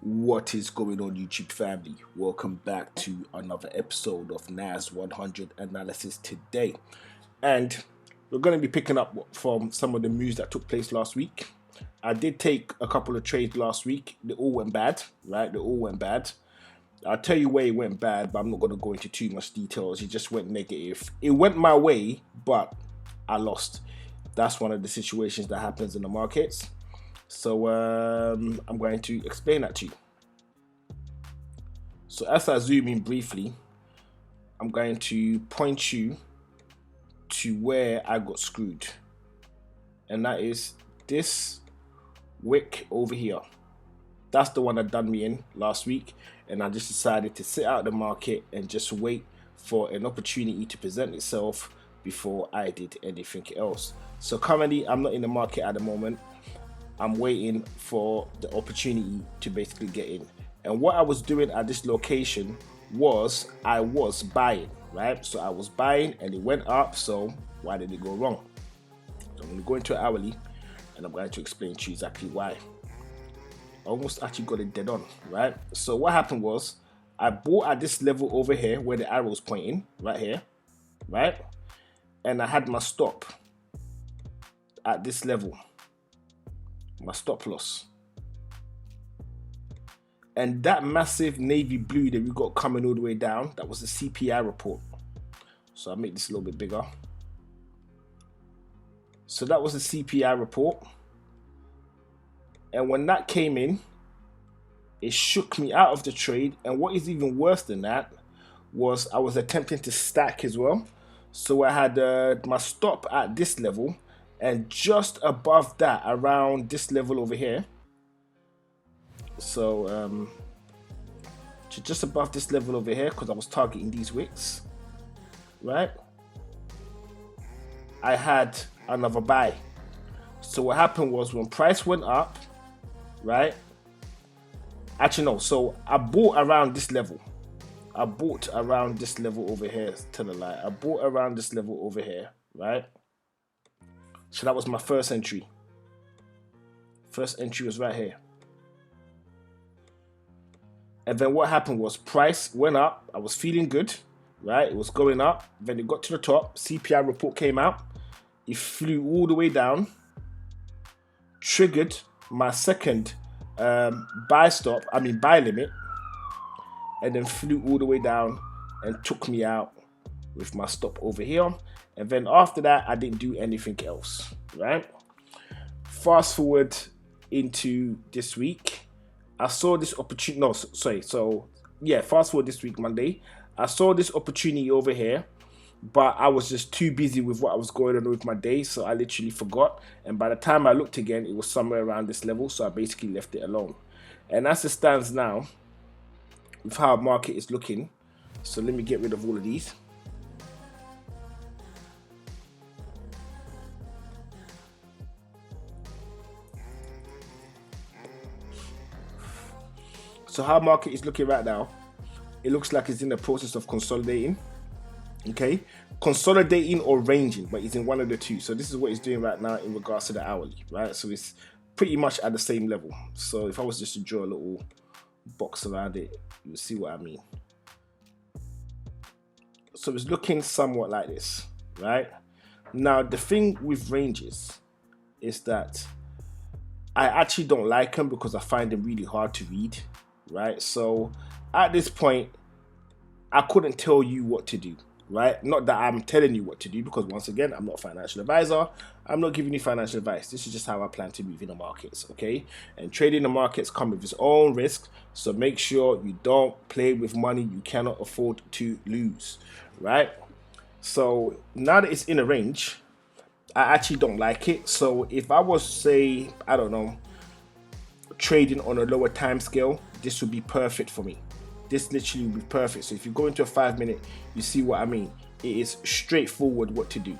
What is going on, YouTube family? Welcome back to another episode of NAS100 analysis today. And we're going to be picking up from some of the moves that took place last week. I did take a couple of trades last week. They all went bad, right? They all went bad. I'll tell you where it went bad, but I'm not going to go into too much details. It just went negative. It went my way, but I lost. That's one of the situations that happens in the markets. So I'm going to explain that to you. So as I zoom in briefly, I'm going to point you to where I got screwed. And that is this wick over here. That's the one that done me in last week. And I just decided to sit out the market and just wait for an opportunity to present itself before I did anything else. So currently I'm not in the market at the moment. I'm waiting for the opportunity to basically get in. And what I was doing at this location was I was buying, right? So I was buying and it went up. So why did it go wrong? So I'm going to go into hourly and I'm going to explain to you exactly why. I almost actually got it dead on, right? So what happened was I bought at this level over here where the arrow's pointing, right here, right? And I had my stop at this level. My stop loss, and that massive navy blue that we got coming all the way down, that was the CPI report. So I'll make this a little bit bigger. So that was the CPI report, and when that came in, it shook me out of the trade. And what is even worse than that was I was attempting to stack as well. So I had my stop at this level, and just above that, around this level over here. So just above this level over here, because I was targeting these wicks, right? I had another buy. So what happened was when price went up, right? Actually no, so I bought around this level. I bought around this level over here, tell a lie. I bought around this level over here, right? So that was my first entry. First entry was right here. And then what happened was price went up. I was feeling good, right? It was going up. Then it got to the top. CPI report came out. It flew all the way down. Triggered my second buy limit. And then flew all the way down and took me out with my stop over here. And then after that, I didn't do anything else, right? Fast forward into this week. I saw this opportunity. No, sorry. So yeah, fast forward this week, Monday. I saw this opportunity over here, but I was just too busy with what I was going on with my day. So I literally forgot. And by the time I looked again, it was somewhere around this level. So I basically left it alone. And as it stands now, with how the market is looking, so let me get rid of all of these. So how market is looking right now, it looks like it's in the process of consolidating. Okay, consolidating or ranging, but it's in one of the two. So this is what it's doing right now in regards to the hourly, right? So it's pretty much at the same level. So if I was just to draw a little box around it, you'll see what I mean. So it's looking somewhat like this, right? Now the thing with ranges is that I actually don't like them because I find them really hard to read, right? So at this point, I couldn't tell you what to do, right? Not that I'm telling you what to do, because once again, I'm not a financial advisor. I'm not giving you financial advice. This is just how I plan to move in the markets, okay? And trading the markets come with its own risk. So make sure you don't play with money you cannot afford to lose, right? So now that it's in a range, I actually don't like it. So if I was, say, I don't know, trading on a lower time scale, this would be perfect for me. This literally would be perfect. So if you go into a 5 minute, you see what I mean. It is straightforward what to do,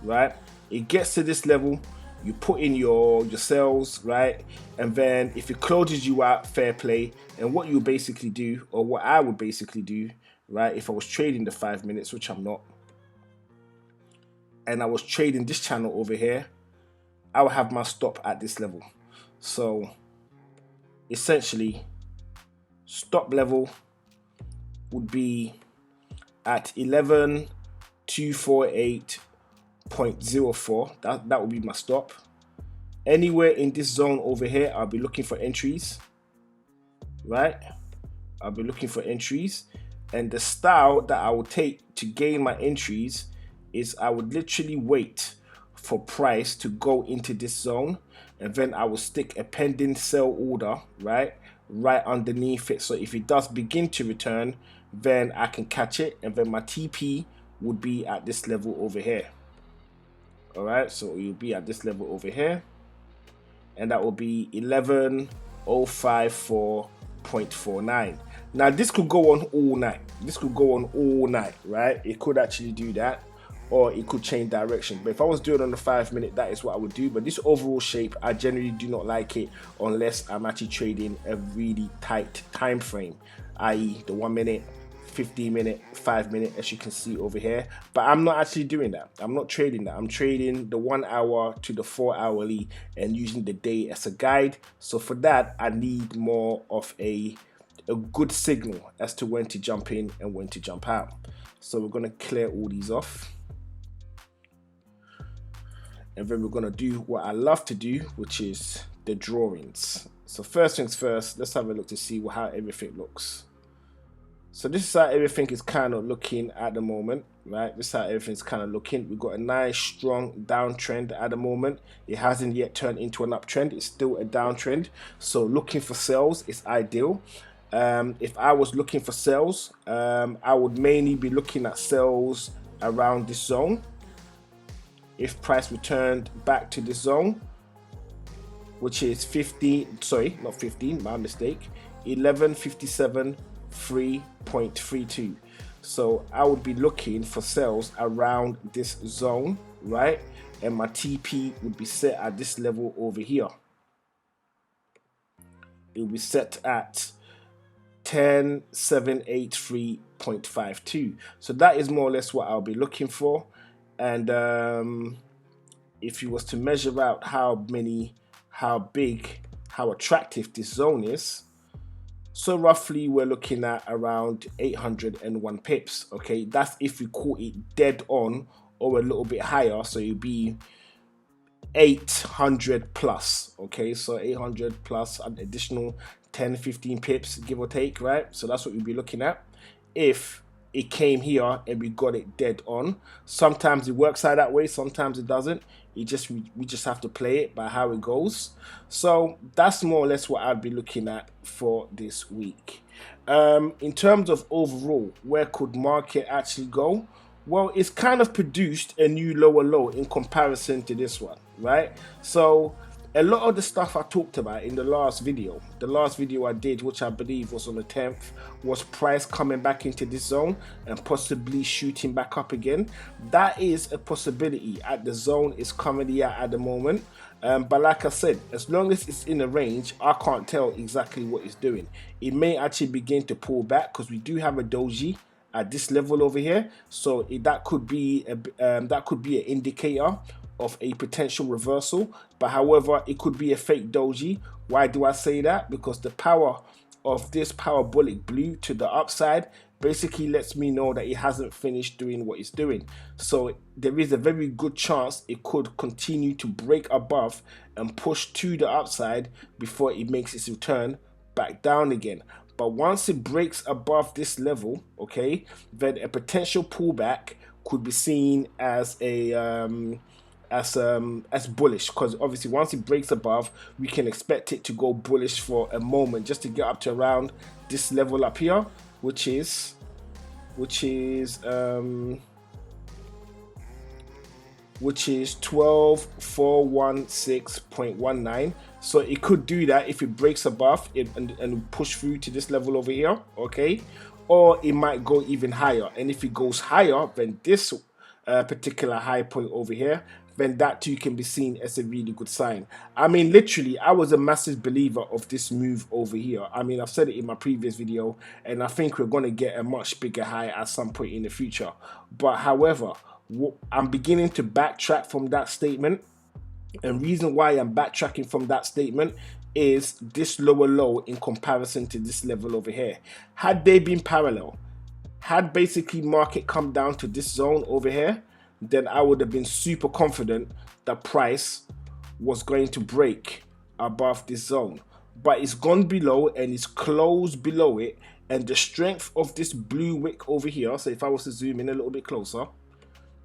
right? It gets to this level, you put in your sells, right? And then if it closes you out, fair play. And what you basically do, or what I would basically do, right, if I was trading the 5 minutes, which I'm not, and I was trading this channel over here, I will have my stop at this level. So essentially Stop level would be at 11,248.04. That would be my stop. Anywhere in this zone over here, I'll be looking for entries, right? I'll be looking for entries, and the style that I would take to gain my entries is I would literally wait for price to go into this zone, and then I will stick a pending sell order right underneath it. So if it does begin to return, then I can catch it, and then my TP would be at this level over here. All right, so you'll be at this level over here, and that will be 11,054.49. Now this could go on all night. Right? It could actually do that, or it could change direction. But if I was doing it on the 5 minute, that is what I would do. But this overall shape, I generally do not like it unless I'm actually trading a really tight time frame, i.e. the 1 minute, 15 minute, 5 minute, as you can see over here. But I'm not actually doing that. I'm not trading that. I'm trading the 1 hour to the 4 hourly and using the day as a guide. So for that, I need more of a good signal as to when to jump in and when to jump out. So we're going to clear all these off, and then we're going to do what I love to do, which is the drawings. So first things first, let's have a look to see how everything looks. So this is how everything is kind of looking at the moment, right? This is how everything's kind of looking. We've got a nice strong downtrend at the moment. It hasn't yet turned into an uptrend. It's still a downtrend. So looking for sales is ideal. If I was looking for sales, I would mainly be looking at sales around this zone. If price returned back to this zone, which is 15, sorry, not 15, my mistake, 11,57.3.32. So I would be looking for sales around this zone, right? And my TP would be set at this level over here. It will be set at 10,783.52. So that is more or less what I'll be looking for. And if you was to measure out how big, how attractive this zone is, so roughly we're looking at around 801 pips. Okay, that's if we call it dead on or a little bit higher, so it'd be 800 plus. Okay, so 800 plus an additional 10-15 pips, give or take, right? So that's what we'd be looking at if it came here and we got it dead on. Sometimes it works out that way, sometimes it doesn't. We just have to play it by how it goes. So that's more or less what I'd be looking at for this week. In terms of overall, where could market actually go? Well, it's kind of produced a new lower low in comparison to this one, right? So a lot of the stuff I talked about in the last video I did, which I believe was on the 10th, was price coming back into this zone and possibly shooting back up again. That is a possibility at the zone is currently at the moment. But like I said, as long as it's in a range, I can't tell exactly what it's doing. It may actually begin to pull back because we do have a doji at this level over here. So that could be an indicator of a potential reversal, but however, it could be a fake doji. Why do I say that? Because the power of this parabolic blue to the upside basically lets me know that it hasn't finished doing what it's doing. So there is a very good chance it could continue to break above and push to the upside before it makes its return back down again. But once it breaks above this level, okay, then a potential pullback could be seen as as bullish, because obviously once it breaks above, we can expect it to go bullish for a moment just to get up to around this level up here, which is 12,416.19. So it could do that if it breaks above it and push through to this level over here, okay? Or it might go even higher, and if it goes higher than this particular high point over here, then that too can be seen as a really good sign. I mean, literally, I was a massive believer of this move over here. I mean, I've said it in my previous video, and I think we're going to get a much bigger high at some point in the future. But however, I'm beginning to backtrack from that statement, And reason why I'm backtracking from that statement is this lower low in comparison to this level over here. Had they been parallel, had basically market come down to this zone over here, then I would have been super confident that price was going to break above this zone. But it's gone below and it's closed below it, and the strength of this blue wick over here, so if I was to zoom in a little bit closer,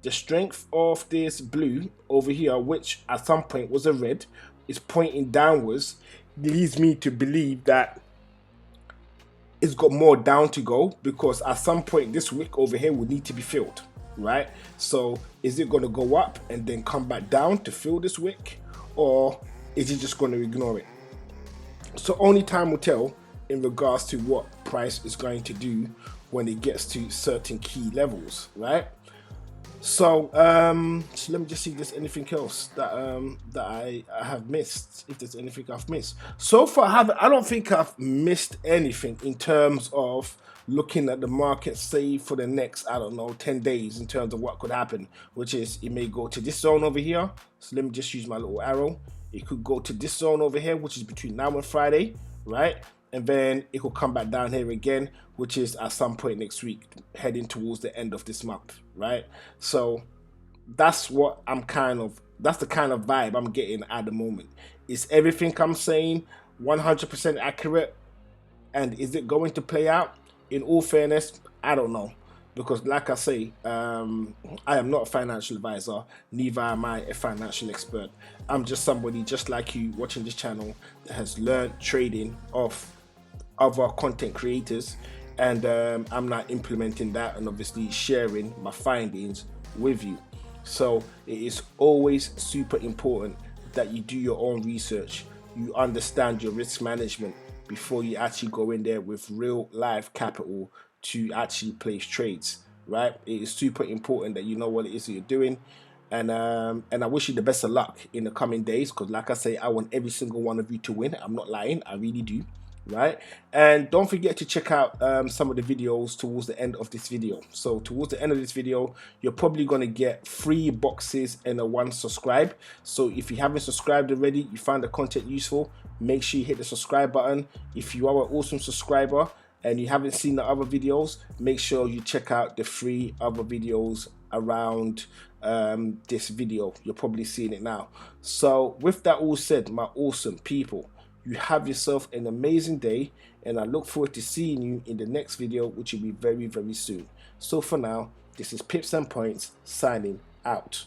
the strength of this blue over here, which at some point was a red, is pointing downwards, leads me to believe that it's got more down to go, because at some point this wick over here will need to be filled, right? So is it going to go up and then come back down to fill this wick, or is it just going to ignore it? So only time will tell in regards to what price is going to do when it gets to certain key levels, right? So let me just see if there's anything else that I have missed. If there's anything I've missed so far, I don't think I've missed anything in terms of looking at the market, say for the next, I don't know, 10 days in terms of what could happen, which is it may go to this zone over here. So let me just use my little arrow. It could go to this zone over here, which is between now and Friday, right? And then it will come back down here again, which is at some point next week, heading towards the end of this month, right? So that's what that's the kind of vibe I'm getting at the moment. Is everything I'm saying 100% accurate? And is it going to play out? In all fairness, I don't know. Because like I say, I am not a financial advisor, neither am I a financial expert. I'm just somebody just like you watching this channel that has learned trading off other content creators, and I'm not implementing that and obviously sharing my findings with you. So it is always super important that you do your own research, you understand your risk management before you actually go in there with real life capital to actually place trades, right? It is super important that you know what it is that you're doing. And I wish you the best of luck in the coming days, because like I say, I want every single one of you to win. I'm not lying, I really do, right? And don't forget to check out some of the videos towards the end of this video. So towards the end of this video, you're probably going to get 3 boxes and a 1 subscribe. So if you haven't subscribed already, you find the content useful, make sure you hit the subscribe button. If you are an awesome subscriber and you haven't seen the other videos, make sure you check out the 3 other videos around this video. You're probably seeing it now. So with that all said, my awesome people, you have yourself an amazing day, and I look forward to seeing you in the next video, which will be very, very soon. So for now, this is Pips and Points signing out.